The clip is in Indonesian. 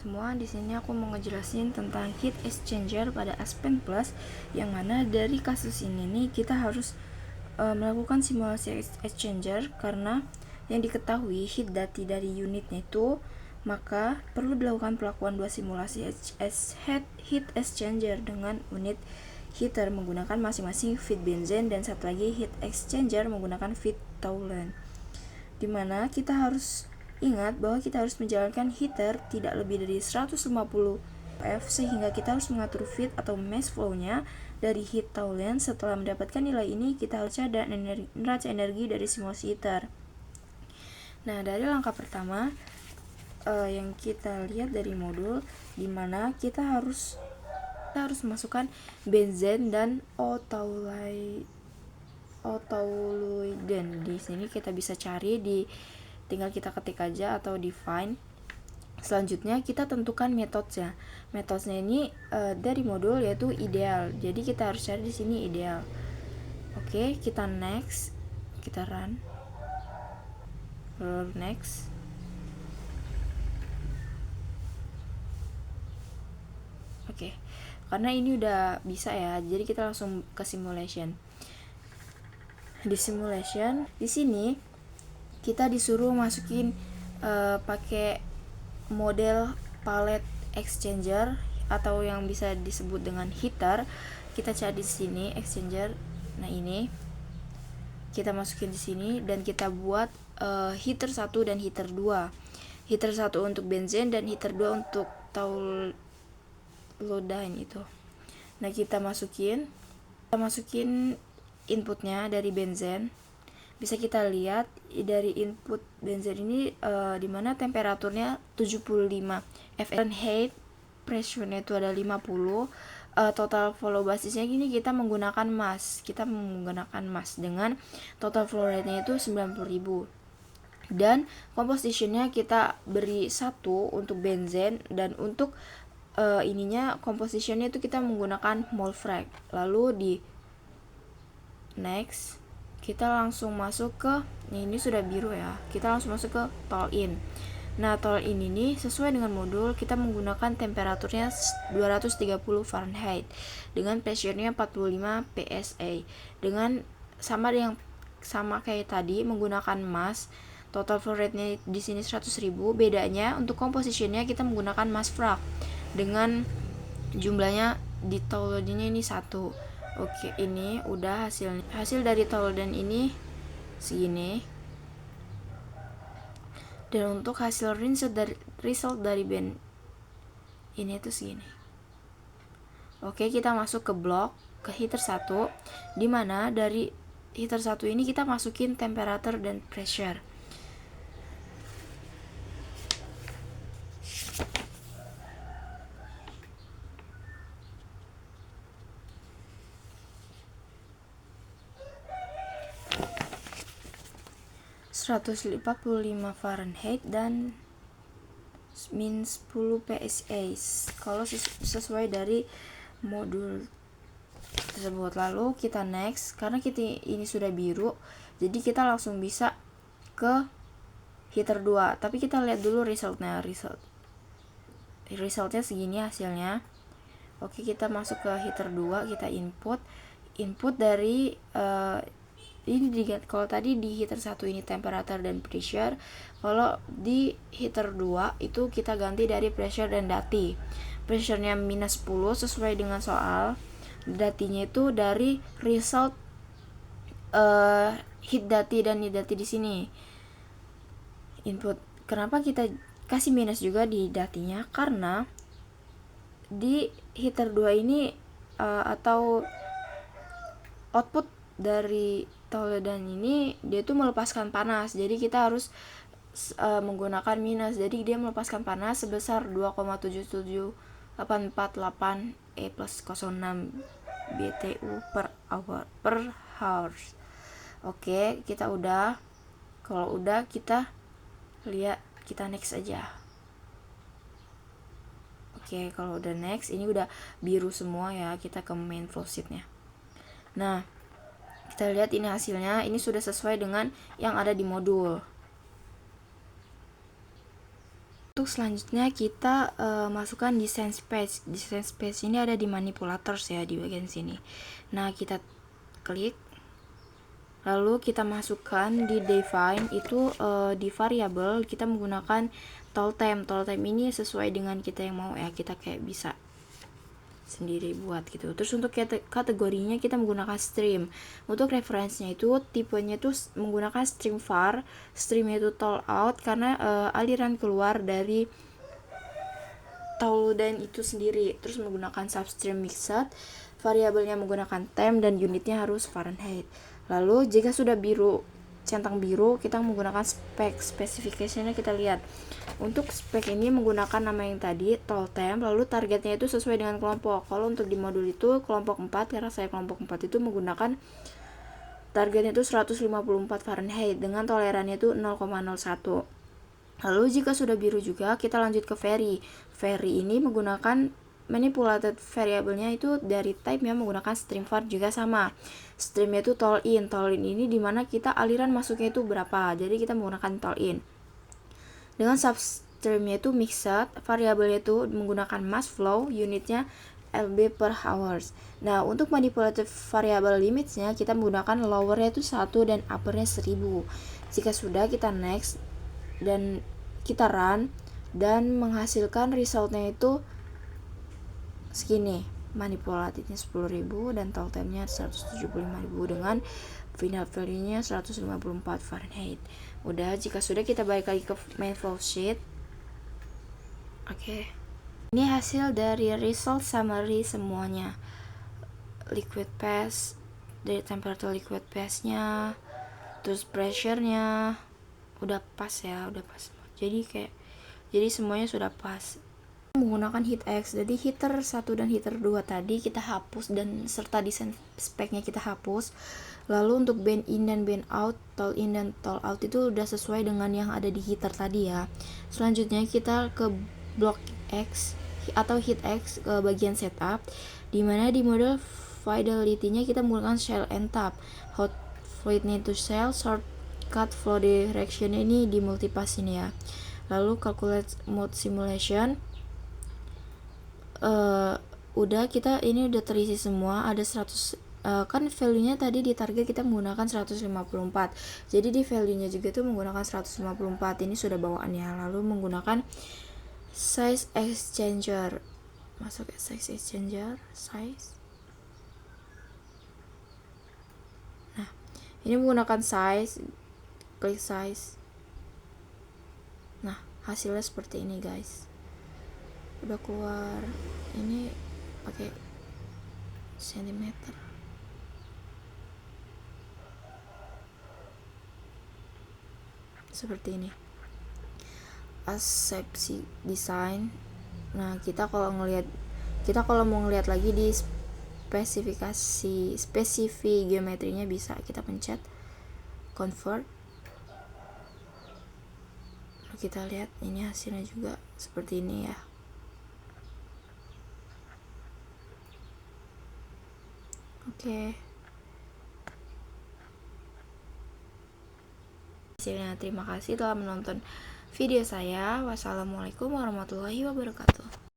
semua, di sini aku mau ngejelasin tentang heat exchanger pada Aspen Plus, yang mana dari kasus ini nih kita harus melakukan simulasi exchanger karena yang diketahui heat dati dari unitnya itu, maka perlu dilakukan pelakuan dua simulasi heat exchanger dengan unit heater menggunakan masing-masing feed benzene dan satu lagi heat exchanger menggunakan feed toluene, dimana kita harus ingat bahwa kita harus menjalankan heater tidak lebih dari 150 F sehingga kita harus mengatur feed atau mass flow-nya dari heat toluene. Setelah mendapatkan nilai ini, kita harus cari neraca energi dari simulasi heater. Nah, dari langkah pertama yang kita lihat dari modul, dimana kita harus masukkan benzen dan toluene. Di sini kita bisa cari tinggal kita ketik aja atau define. Selanjutnya kita tentukan metodenya. Metodenya ini dari modul yaitu ideal. Jadi kita harus cari di sini ideal. Oke, kita next, kita run. Lalu next. Oke. Karena ini udah bisa ya, jadi kita langsung ke simulation. Di simulation, di sini kita disuruh masukin pakai model palette exchanger atau yang bisa disebut dengan heater. Kita cari di sini exchanger. Nah, ini kita masukin di sini dan kita buat heater 1 dan heater 2. Heater 1 untuk benzen dan heater 2 untuk toluene itu. Nah, kita masukin inputnya dari benzen. Bisa kita lihat dari input benzen ini dimana temperaturnya 75 Fahrenheit, pressure-nya itu ada 50, total flow basisnya gini, kita menggunakan mass dengan total flow rate-nya itu 90.000, dan composition-nya kita beri 1 untuk benzen, dan untuk ininya composition-nya itu kita menggunakan mole frac. Lalu di next kita langsung masuk ke ini sudah biru ya, kita langsung masuk ke toluene. Nah, toluene ini sesuai dengan modul, kita menggunakan temperaturnya 230 Fahrenheit dengan pressure-nya 45 PSI, dengan sama kayak tadi menggunakan mass. Total flow rate-nya di sini 100.000. Bedanya untuk composition-nya kita menggunakan mass frac dengan jumlahnya di toluene ini 1. Oke, ini udah hasil dari toluene ini segini. Dan untuk hasil result dari band ini itu segini. Oke, kita masuk ke blok, ke heater 1, dimana dari heater 1 ini kita masukin temperature dan pressure. -145 Fahrenheit dan -10 PSI kalau sesuai dari modul tersebut. Lalu kita next, karena kita ini sudah biru, jadi kita langsung bisa ke heater 2. Tapi kita lihat dulu resultnya segini hasilnya. Oke, kita masuk ke heater 2, kita input dari ini kalau tadi di heater 1 ini temperature dan pressure, kalau di heater 2 itu kita ganti dari pressure dan dati. Pressure-nya -10 sesuai dengan soal, datinya itu dari result heat dati dan heat dati di sini. Input. Kenapa kita kasih minus juga di datinya? Karena di heater 2 ini atau output dari toluene ini dia tuh melepaskan panas, jadi kita harus menggunakan minus, jadi dia melepaskan panas sebesar 2,77848 E+06 BTU per hour. Oke, kita udah. Kalau udah, kita lihat, kita next aja. Oke, kalau udah next, ini udah biru semua ya, kita ke main flowsheet-nya. Nah, kita lihat ini hasilnya, ini sudah sesuai dengan yang ada di modul. untuk selanjutnya kita masukkan design space. Design space ini ada di manipulators ya, di bagian sini. Nah, kita klik, lalu kita masukkan di define itu di variable kita menggunakan tooltime. Tooltime ini sesuai dengan kita yang mau ya, kita kayak bisa sendiri buat gitu. Terus untuk kategorinya kita menggunakan stream. Untuk referensinya itu tipenya itu menggunakan stream var, streamnya itu tool out karena aliran keluar dari toolden itu sendiri. Terus menggunakan substream mixed, variabelnya menggunakan temp dan unitnya harus Fahrenheit. Lalu jika sudah biru, centang biru, kita menggunakan specification-nya kita lihat. Untuk spek ini menggunakan nama yang tadi, tooltemp, lalu targetnya itu sesuai dengan kelompok. Kalau untuk di modul itu kelompok 4, karena saya kelompok 4 itu menggunakan targetnya itu 154 Fahrenheit dengan tolerannya itu 0,01. Lalu jika sudah biru juga, kita lanjut ke vary. Vary ini menggunakan manipulated variabelnya itu dari type-nya menggunakan stream var juga sama. Streamnya itu tool in. Tool in ini dimana kita aliran masuknya itu berapa. Jadi kita menggunakan tool in. Dengan substreamnya itu mixed, variabelnya itu menggunakan mass flow, unitnya lb per hours. Nah, untuk manipulative variable limitsnya kita menggunakan lowernya itu 1 dan uppernya 1000. Jika sudah, kita next dan kita run dan menghasilkan resultnya itu segini. Manipulatifnya 10.000 dan total time-nya 175.000 dengan final value-nya 154 Fahrenheit. Udah, jika sudah kita balik lagi ke main flowsheet. Oke. Ini hasil dari result summary semuanya. Liquid phase, dari temperature liquid phase-nya, terus pressure-nya udah pas ya, udah pas. Jadi semuanya sudah pas. Menggunakan heat X, jadi heater 1 dan heater 2 tadi kita hapus dan serta desain speknya kita hapus. Lalu untuk band in dan band out, tool in dan tool out itu udah sesuai dengan yang ada di heater tadi ya. Selanjutnya kita ke block X atau heat X ke bagian setup, dimana di model fidelity-nya kita menggunakan shell and tap. Hot fluid-nya itu shell, shortcut flow direction ini di multipass ini ya. Lalu calculate mode simulation. Udah, kita ini udah terisi semua, ada 100 kan value-nya tadi di target kita menggunakan 154. Jadi di value-nya juga tuh menggunakan 154. Ini sudah bawaannya. Lalu menggunakan size exchanger. Masuk ke size exchanger, size. Nah, ini menggunakan size, klik size. Nah, hasilnya seperti ini, guys. Udah keluar. Ini pakai sentimeter. Seperti ini. Asepsi design. Nah, kita kalau mau ngelihat lagi di spesifik geometrinya bisa kita pencet convert. Lalu kita lihat ini hasilnya juga seperti ini ya. Oke. Terima kasih telah menonton video saya. Wassalamualaikum warahmatullahi wabarakatuh.